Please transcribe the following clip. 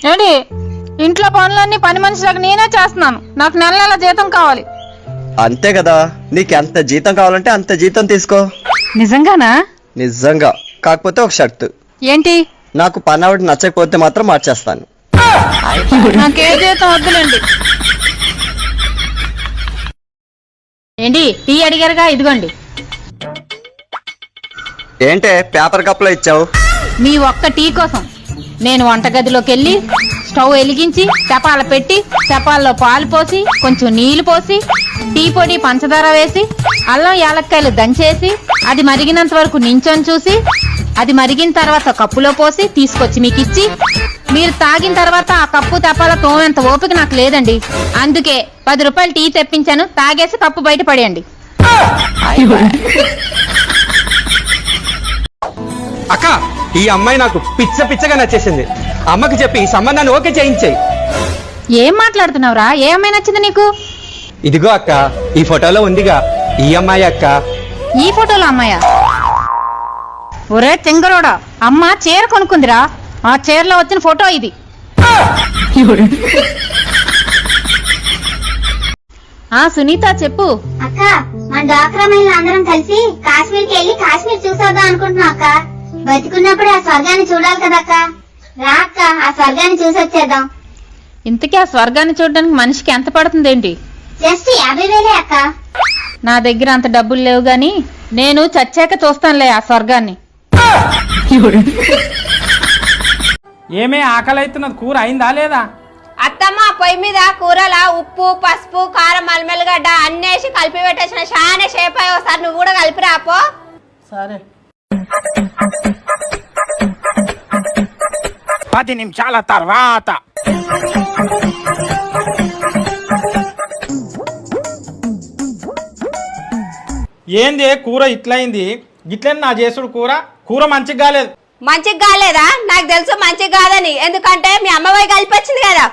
ఏంటి ఇంట్లో పనులన్నీ పని మనిషిలాగా నేనే చేస్తున్నాను, నాకు నెల నెల జీతం కావాలి. అంతే కదా, నీకు ఎంత జీతం కావాలంటే అంత జీతం తీసుకో. నిజంగానా? నిజంగా. కాకపోతే ఒక షర్తు. ఏంటి? నాకు పని ఆవిడ నచ్చకపోతే మాత్రం మార్చేస్తాను. నాకే జీతం వద్దులేండి. ఏంటి టీ అడిగారుగా, ఇదిగోండి. ఏంటే పేపర్ కప్ లో ఇచ్చావు? మీ ఒక్క టీ కోసం నేను వంటగదిలోకి వెళ్ళి స్టవ్ వెలిగించి తెపాల పెట్టి తెపాల్లో పాలు పోసి కొంచెం నీళ్లు పోసి టీ పొడి పంచదార వేసి అల్లం యాలక్కాయలు దంచేసి అది మరిగినంత వరకు నించొని చూసి అది మరిగిన తర్వాత కప్పులో పోసి తీసుకొచ్చి మీకు ఇచ్చి మీరు తాగిన తర్వాత ఆ కప్పు తెపాల తోమేంత ఓపిక నాకు లేదండి. అందుకే 10 రూపాయలు టీ తెప్పించాను, తాగేసి కప్పు బయట పడేయండి. అక్క, ఈ అమ్మాయి నాకు పిచ్చగా నచ్చేసింది. అమ్మకి చెప్పి ఈ సంబంధాన్ని ఓకే చేయించేయి. ఏం మాట్లాడుతున్నావురా? ఏ అమ్మాయి నచ్చింది నీకు? ఇదిగో అక్క, ఈ ఫోటోలో ఉందిగా ఈ అమ్మాయి అక్క. ఈ ఫోటోలో అమ్మాయా? ఒరే చెంగరోడా, అమ్మ చీర కొనుక్కుందిరా, ఆ చీరలో వచ్చిన ఫోటో ఇది. సునీత చెప్పు. అక్క, మన డాక్రా మహిళలు అందరం కలిసి కాశ్మీర్కి వెళ్ళి కాశ్మీర్ చూసొద్దాం అనుకుంటున్నాం అక్క. బతికున్నప్పుడు ఆ స్వర్గాన్ని చూడాలి కదక్క. రా అక్క, ఆ స్వర్గాన్ని చూసొచ్చేద్దాం. ఇంతకీ ఆ స్వర్గాన్ని చూడడానికి మనిషికి ఎంత పడుతుందేంటి? జస్ట్ 50,000 అక్క. నా దగ్గర అంత డబ్బులు లేవు గాని నేను చచ్చాక చూస్తానులే ఆ స్వర్గాన్ని. ఏమే ఆకలి అవుతున్నది, కూర అయిందా లేదా? అత్తమ్మ పొయ్యి మీద కూరల ఉప్పు పసుపు కారం మల్మెల్లిగడ్డ అన్నేసి కలిపి పెట్టేసిన చాలా షేప్ అయ్యి వస్తారు, నువ్వు కూడా కలిపి రాపో. సరే. 10 నిమిషాల తర్వాత ఏంది కూర ఇట్లయింది? గిట్లని నా చేసుడు కూర మంచిగా కాలేదు. మంచిగా కాలేదా? నాకు తెలుసు మంచిగా కాదని, ఎందుకంటే మీ అమ్మవాయి కలిపి వచ్చింది కదా.